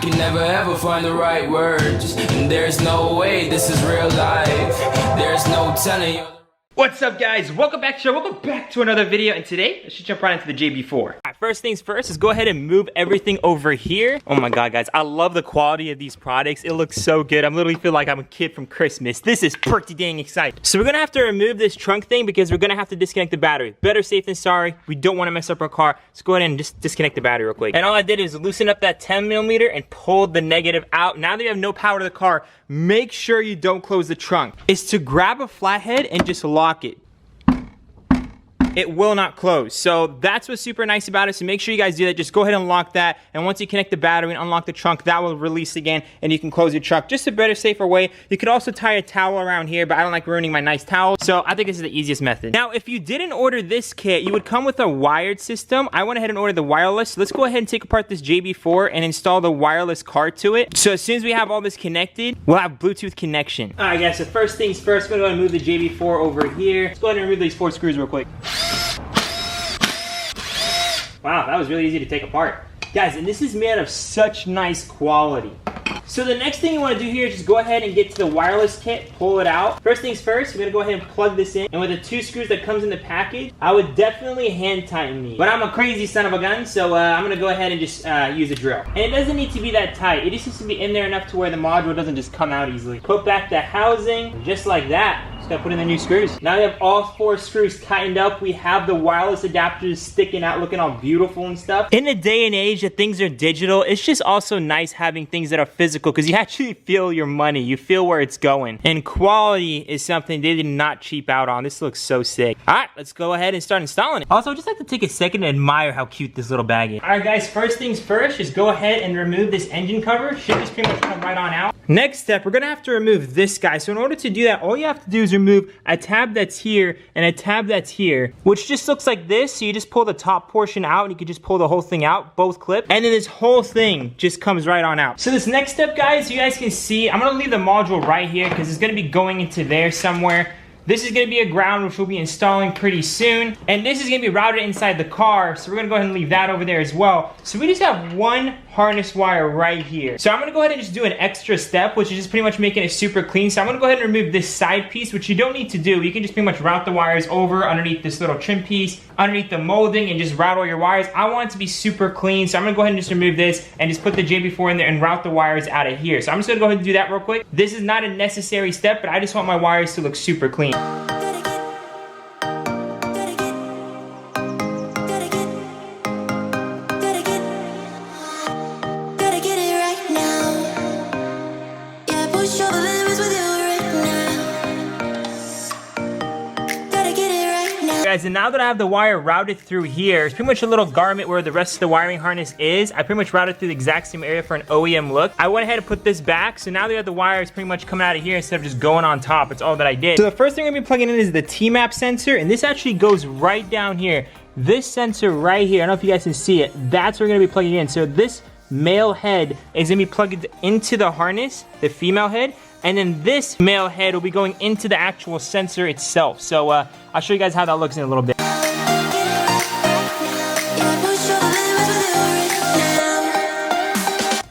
can never ever find the right words, and there's no way this is real life. There's no telling you. What's up, guys? Welcome back to the show. Welcome back to another video, and today let's just jump right into the JB4. Alright, first things first is go ahead and move everything over here. Oh my god, guys, I love the quality of these products. It looks so good. I'm literally feel like I'm a kid from Christmas. This is pretty dang exciting. So we're gonna have to remove this trunk thing because we're gonna have to disconnect the battery. Better safe than sorry. We don't want to mess up our car. So go ahead and just disconnect the battery real quick. And all I did is loosen up that 10mm and pulled the negative out. Now that you have no power to the car, make sure you don't close the trunk. Is to grab a flathead and just lock it. It will not close. So that's what's super nice about it. So make sure you guys do that. Just go ahead and lock that. And once you connect the battery and unlock the trunk, that will release again and you can close your truck. Just a better, safer way. You could also tie a towel around here, but I don't like ruining my nice towel. So I think this is the easiest method. Now, if you didn't order this kit, you would come with a wired system. I went ahead and ordered the wireless. So let's go ahead and take apart this JB4 and install the wireless card to it. So as soon as we have all this connected, we'll have Bluetooth connection. All right, guys, so first things first, we're gonna go ahead and move the JB4 over here. Let's go ahead and remove these 4 screws real quick. Wow, that was really easy to take apart. Guys, and this is made out of such nice quality. So the next thing you want to do here is just go ahead and get to the wireless kit, pull it out. First things first, we're going to go ahead and plug this in. And with the 2 screws that comes in the package, I would definitely hand tighten these. But I'm a crazy son of a gun, so I'm going to go ahead and just use a drill. And it doesn't need to be that tight. It just needs to be in there enough to where the module doesn't just come out easily. Put back the housing, just like that. Just got to put in the new screws. Now we have all 4 screws tightened up. We have the wireless adapters sticking out, looking all beautiful and stuff. In a day and age that things are digital, it's just also nice having things that are physical because you actually feel your money. You feel where it's going. And quality is something they did not cheap out on. This looks so sick. All right, let's go ahead and start installing it. Also, I just like to take a second to admire how cute this little bag is. All right, guys, first things first, just go ahead and remove this engine cover. Should just pretty much come right on out. Next step, we're gonna have to remove this guy. So in order to do that, all you have to do is remove a tab that's here and a tab that's here, which just looks like this. So you just pull the top portion out and you can just pull the whole thing out, both clips. And then this whole thing just comes right on out. So this next step, guys, you guys can see, I'm gonna leave the module right here because it's gonna be going into there somewhere. This is gonna be a ground which we'll be installing pretty soon. And this is gonna be routed inside the car. So we're gonna go ahead and leave that over there as well. So we just have one harness wire right here. So I'm gonna go ahead and just do an extra step, which is just pretty much making it super clean. So I'm gonna go ahead and remove this side piece, which you don't need to do. You can just pretty much route the wires over underneath this little trim piece, underneath the molding, and just route all your wires. I want it to be super clean. So I'm gonna go ahead and just remove this and just put the JB4 in there and route the wires out of here. So I'm just gonna go ahead and do that real quick. This is not a necessary step, but I just want my wires to look super clean. Guys, and now that I have the wire routed through here, it's pretty much a little garment where the rest of the wiring harness is. I pretty much routed through the exact same area for an OEM look. I went ahead and put this back, so now that we have the wires pretty much coming out of here instead of just going on top. It's all that I did. So the first thing I'm gonna be plugging in is the T-map sensor, and this actually goes right down here. This sensor right here, I don't know if you guys can see it, that's where we're gonna be plugging in. So this male head is gonna be plugged into the harness, the female head, and then this male head will be going into the actual sensor itself. So I'll show you guys how that looks in a little bit.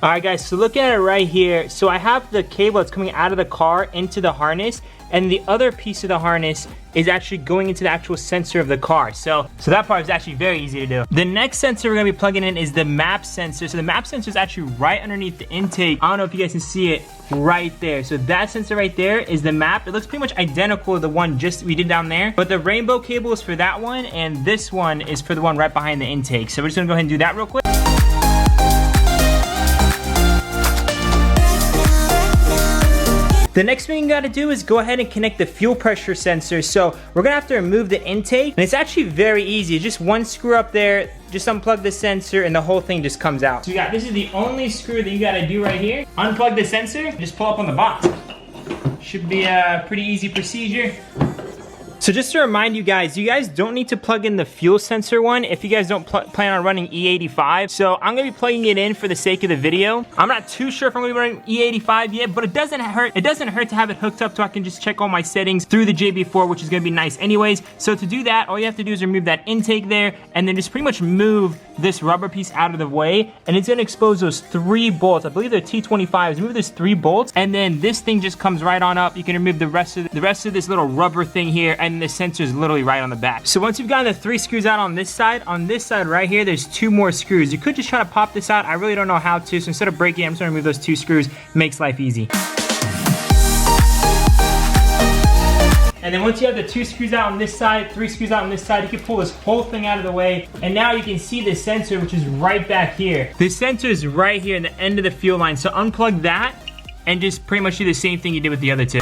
All right, guys, so looking at it right here, so I have the cable that's coming out of the car into the harness, and the other piece of the harness is actually going into the actual sensor of the car. So that part is actually very easy to do. The next sensor we're gonna be plugging in is the map sensor. So the map sensor is actually right underneath the intake. I don't know if you guys can see it right there. So that sensor right there is the map. It looks pretty much identical to the one just we did down there, but the rainbow cable is for that one, and this one is for the one right behind the intake. So we're just gonna go ahead and do that real quick. The next thing you gotta do is go ahead and connect the fuel pressure sensor. So we're gonna have to remove the intake, and it's actually very easy. Just one screw up there, just unplug the sensor, and the whole thing just comes out. So this is the only screw that you gotta do right here. Unplug the sensor, just pull up on the box. Should be a pretty easy procedure. So just to remind you guys don't need to plug in the fuel sensor one if you guys don't plan on running E85. So I'm gonna be plugging it in for the sake of the video. I'm not too sure if I'm gonna be running E85 yet, but it doesn't hurt to have it hooked up so I can just check all my settings through the JB4, which is gonna be nice anyways. So to do that, all you have to do is remove that intake there, and then just pretty much move this rubber piece out of the way, and it's gonna expose those 3 bolts. I believe they're T25s. Remove those 3 bolts, and then this thing just comes right on up. You can remove the rest of this little rubber thing here, and the sensor is literally right on the back. So once you've gotten the 3 screws out on this side right here, there's 2 more screws. You could just try to pop this out. I really don't know how to, so instead of breaking it, I'm just gonna remove those 2 screws. Makes life easy. And then once you have the 2 screws out on this side, 3 screws out on this side, you can pull this whole thing out of the way. And now you can see the sensor, which is right back here. The sensor is right here in the end of the fuel line. So unplug that and just pretty much do the same thing you did with the other 2.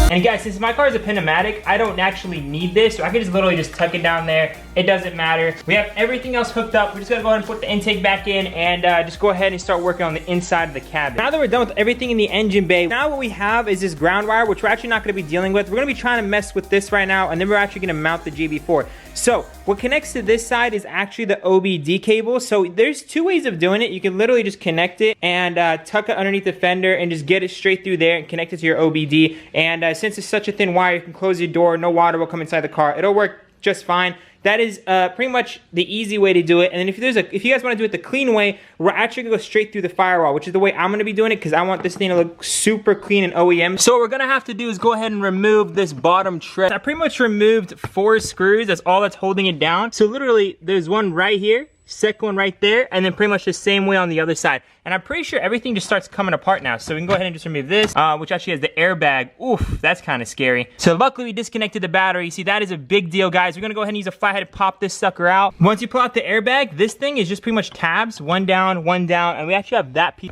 And guys, since my car is a pneumatic, I don't actually need this, so I can just literally just tuck it down there. It doesn't matter. We have everything else hooked up. We're just gonna go ahead and put the intake back in and just go ahead and start working on the inside of the cabin. Now that we're done with everything in the engine bay, now what we have is this ground wire, which we're actually not gonna be dealing with. We're gonna be trying to mess with this right now, and then we're actually gonna mount the JB4. So what connects to this side is actually the OBD cable. So there's 2 ways of doing it. You can literally just connect it and tuck it underneath the fender and just get it straight through there and connect it to your OBD. And since it's such a thin wire, you can close your door, no water will come inside the car. It'll work just fine. That is pretty much the easy way to do it. And then if you guys want to do it the clean way, we're actually gonna go straight through the firewall, which is the way I'm gonna be doing it because I want this thing to look super clean and OEM. So what we're gonna have to do is go ahead and remove this bottom tread. I pretty much removed 4 screws. That's all that's holding it down. So literally, there's one right here, second one right there, and then pretty much the same way on the other side. And I'm pretty sure everything just starts coming apart now. So we can go ahead and just remove this, which actually has the airbag. Oof, that's kind of scary. So luckily we disconnected the battery. See, that is a big deal, guys. We're gonna go ahead and use a flathead to pop this sucker out. Once you pull out the airbag, this thing is just pretty much tabs, one down, and we actually have that piece.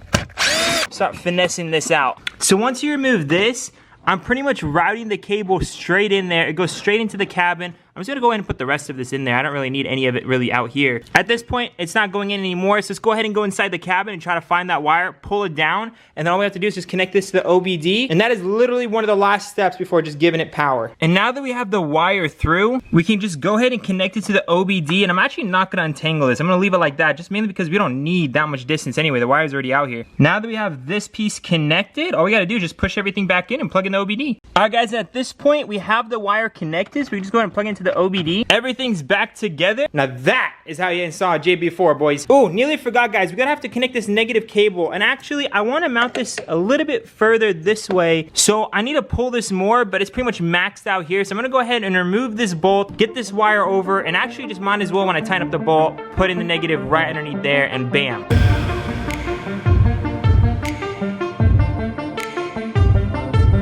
Start finessing this out. So once you remove this, I'm pretty much routing the cable straight in there. It goes straight into the cabin. I'm just gonna go ahead and put the rest of this in there. I don't really need any of it really out here. At this point, it's not going in anymore, so let's go ahead and go inside the cabin and try to find that wire, pull it down, and then all we have to do is just connect this to the OBD, and that is literally one of the last steps before just giving it power. And now that we have the wire through, we can just go ahead and connect it to the OBD, and I'm actually not gonna untangle this. I'm gonna leave it like that, just mainly because we don't need that much distance anyway. The wire's already out here. Now that we have this piece connected, all we gotta do is just push everything back in and plug in the OBD. All right, guys, at this point, we have the wire connected, so we just go ahead and plug it into the OBD. Everything's back together. Now that is how you install a JB4, boys. Oh, nearly forgot, guys. We're gonna have to connect this negative cable. And actually, I wanna mount this a little bit further this way. So I need to pull this more, but it's pretty much maxed out here. So I'm gonna go ahead and remove this bolt, get this wire over, and actually just might as well, when I tighten up the bolt, put in the negative right underneath there, and bam.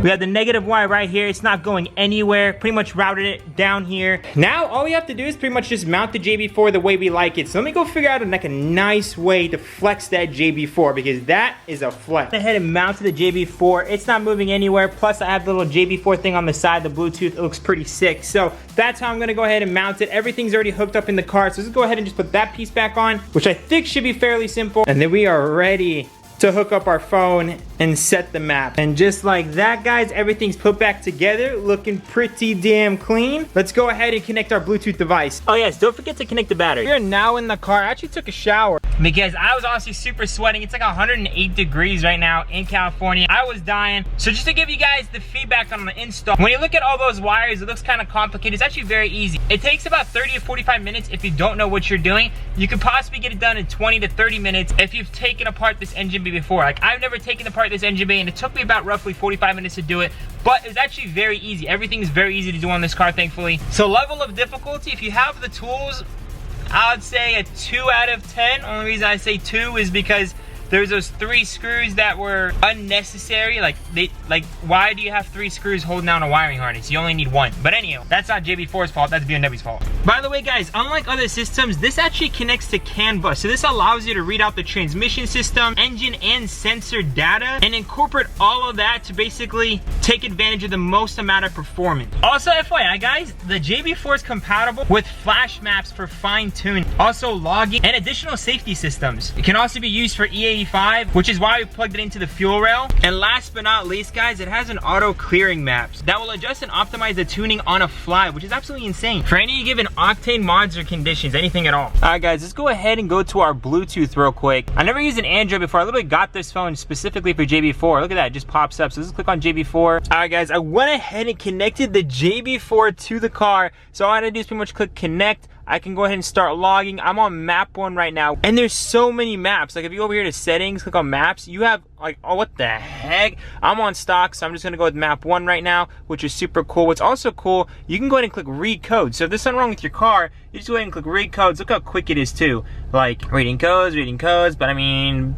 We have the negative wire right here. It's not going anywhere. Pretty much routed it down here. Now, all we have to do is pretty much just mount the JB4 the way we like it. So let me go figure out like a nice way to flex that JB4 because that is a flex. I went ahead and mounted the JB4. It's not moving anywhere. Plus, I have the little JB4 thing on the side, the Bluetooth. It looks pretty sick. So that's how I'm gonna go ahead and mount it. Everything's already hooked up in the car. So let's go ahead and just put that piece back on, which I think should be fairly simple. And then we are ready to hook up our phone and set the map. And just like that, guys, everything's put back together, looking pretty damn clean. Let's go ahead and connect our Bluetooth device. Oh yes, don't forget to connect the battery. We are now in the car. I actually took a shower because I was honestly super sweating. It's like 108 degrees right now in California. I was dying. So just to give you guys the feedback on the install, when you look at all those wires, it looks kind of complicated. It's actually very easy. It takes about 30 to 45 minutes if you don't know what you're doing. You could possibly get it done in 20 to 30 minutes if you've taken apart this engine bay before. Like, I've never taken apart this engine bay, and it took me about roughly 45 minutes to do it, but it's actually very easy. Everything is very easy to do on this car, thankfully. So level of difficulty, if you have the tools, I would say a 2 out of 10. Only reason I say 2 is because There's those 3 screws that were unnecessary. Like why do you have 3 screws holding down a wiring harness? You only need 1. But anyhow, that's not JB4's fault, that's BMW's fault. By the way guys, unlike other systems, this actually connects to CAN bus. So this allows you to read out the transmission system, engine and sensor data, and incorporate all of that to basically take advantage of the most amount of performance. Also FYI guys, the JB4 is compatible with flash maps for fine tuning, also logging and additional safety systems. It can also be used for E85, which is why we plugged it into the fuel rail. And last but not least guys, it has an auto clearing maps that will adjust and optimize the tuning on a fly, which is absolutely insane for any given octane mods or conditions, anything at all. All right guys, let's go ahead and go to our Bluetooth real quick. I never used an Android before. I literally got this phone specifically for JB4. Look at that, it just pops up. So let's click on JB4. All right guys, I went ahead and connected the JB4 to the car. So all I had to do is pretty much click connect. I can go ahead and start logging. I'm on map 1 right now, and there's so many maps. Like if you go over here to settings, click on maps, you have like, oh what the heck, I'm on stock, so I'm just gonna go with map 1 right now, which is super cool. What's also cool, you can go ahead and click read code. So if there's something wrong with your car, you just go ahead and click read codes. Look how quick it is too, like reading codes, but I mean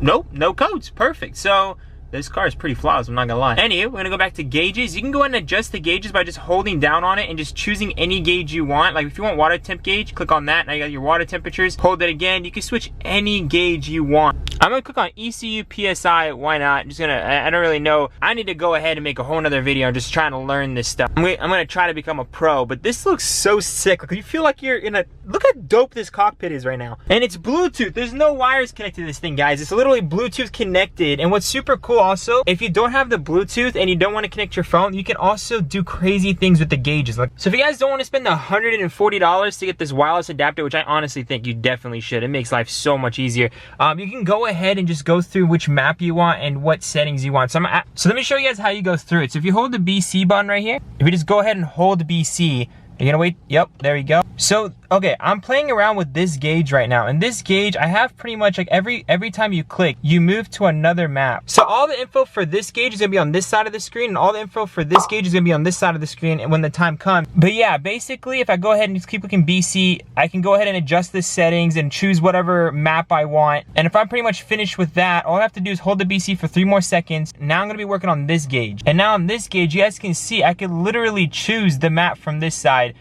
nope, no codes. Perfect. So this car is pretty flawless, I'm not gonna lie. Anyway, we're gonna go back to gauges. You can go ahead and adjust the gauges by just holding down on it and just choosing any gauge you want. Like if you want water temp gauge, click on that. Now you got your water temperatures. Hold it again. You can switch any gauge you want. I'm gonna click on ECU PSI, why not? I'm just gonna, I don't really know. I need to go ahead and make a whole nother video. I'm just trying to learn this stuff. I'm gonna try to become a pro, but this looks so sick. Like you feel like you're in a, look how dope this cockpit is right now. And it's Bluetooth. There's no wires connected to this thing, guys. It's literally Bluetooth connected. And what's super cool also, if you don't have the Bluetooth and you don't want to connect your phone, you can also do crazy things with the gauges. Like, so if you guys don't want to spend the $140 to get this wireless adapter, which I honestly think you definitely should, it makes life so much easier. You can go ahead and just go through which map you want and what settings you want. So let me show you guys how you go through it. So if you hold the BC button right here, if you just go ahead and hold BC, you're gonna wait, yep, there we go. So, okay, I'm playing around with this gauge right now. And this gauge, I have pretty much like every time you click, you move to another map. So all the info for this gauge is gonna be on this side of the screen, and all the info for this gauge is gonna be on this side of the screen and when the time comes. But yeah, basically, if I go ahead and just keep clicking BC, I can go ahead and adjust the settings and choose whatever map I want. And if I'm pretty much finished with that, all I have to do is hold the BC for 3 more seconds. Now I'm gonna be working on this gauge. And now on this gauge, you guys can see, I can literally choose the map from this side,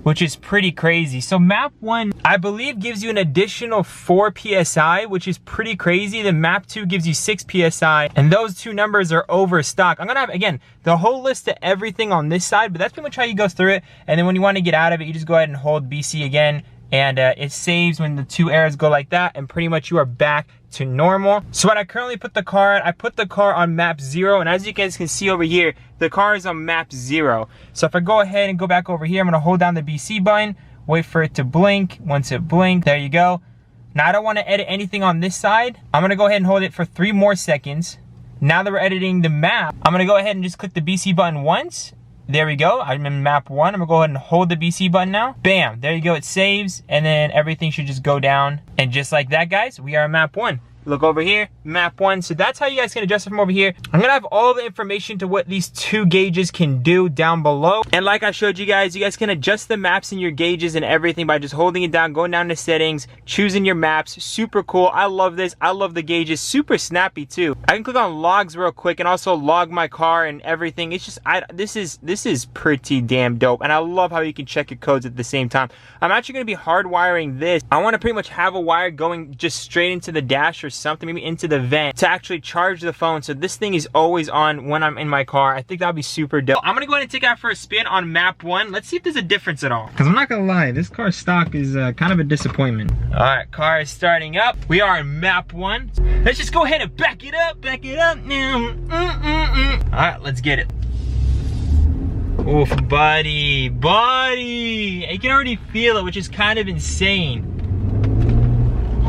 which is pretty crazy. So map 1, I believe, gives you an additional 4 PSI, which is pretty crazy. Then map 2 gives you 6 PSI, and those 2 numbers are overstock. I'm gonna have, again, the whole list of everything on this side, but that's pretty much how you go through it. And then when you wanna get out of it, you just go ahead and hold BC again, and it saves when the 2 arrows go like that, and pretty much you are back to normal. So when I currently put the car at, I put the car on map 0, and as you guys can see over here, the car is on map 0. So if I go ahead and go back over here, I'm gonna hold down the BC button, wait for it to blink. Once it blinks, there you go. Now I don't wanna edit anything on this side. I'm gonna go ahead and hold it for 3 more seconds. Now that we're editing the map, I'm gonna go ahead and just click the BC button once. There we go, I'm in map 1. I'm gonna go ahead and hold the BC button now. Bam, there you go, it saves, and then everything should just go down. And just like that, guys, we are in map 1. Look over here, map 1. So that's how you guys can adjust it from over here. I'm gonna have all the information to what these 2 gauges can do down below. And like I showed you guys can adjust the maps in your gauges and everything by just holding it down, going down to settings, choosing your maps. Super cool. I love this. I love the gauges. Super snappy too. I can click on logs real quick and also log my car and everything. It's just, this is pretty damn dope. And I love how you can check your codes at the same time. I'm actually gonna be hardwiring this. I wanna pretty much have a wire going just straight into the dash or something, maybe into the vent, to actually charge the phone, so this thing is always on when I'm in my car. I think that'd be super dope. I'm gonna go ahead and take out for a spin on map 1. Let's see if there's a difference at all, because I'm not gonna lie, this car stock is kind of a disappointment. All right, car is starting up. We are in map 1. Let's just go ahead and back it up now. All right, let's get it. Oof, buddy. You can already feel it, which is kind of insane.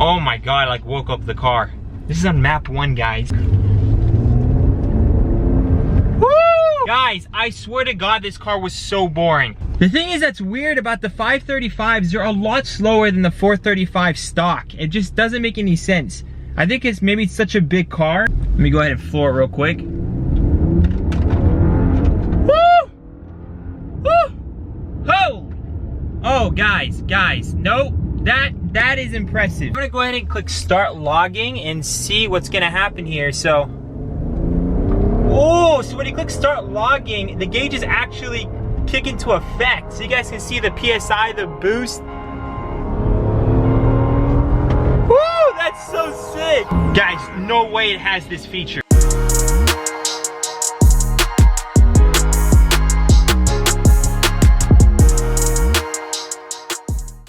Oh my god, I like woke up the car. This is on map 1, guys. Woo! Guys, I swear to god this car was so boring. The thing is that's weird about the 535s, they're a lot slower than the 435 stock. It just doesn't make any sense. I think it's maybe it's such a big car. Let me go ahead and floor it real quick. Woo! Woo! Oh! Oh, guys, no. That That is impressive. I'm gonna go ahead and click start logging and see what's gonna happen here. So, oh, so when you click start logging, the gauges actually kick into effect. So you guys can see the PSI, the boost. Woo, that's so sick. Guys, no way it has this feature.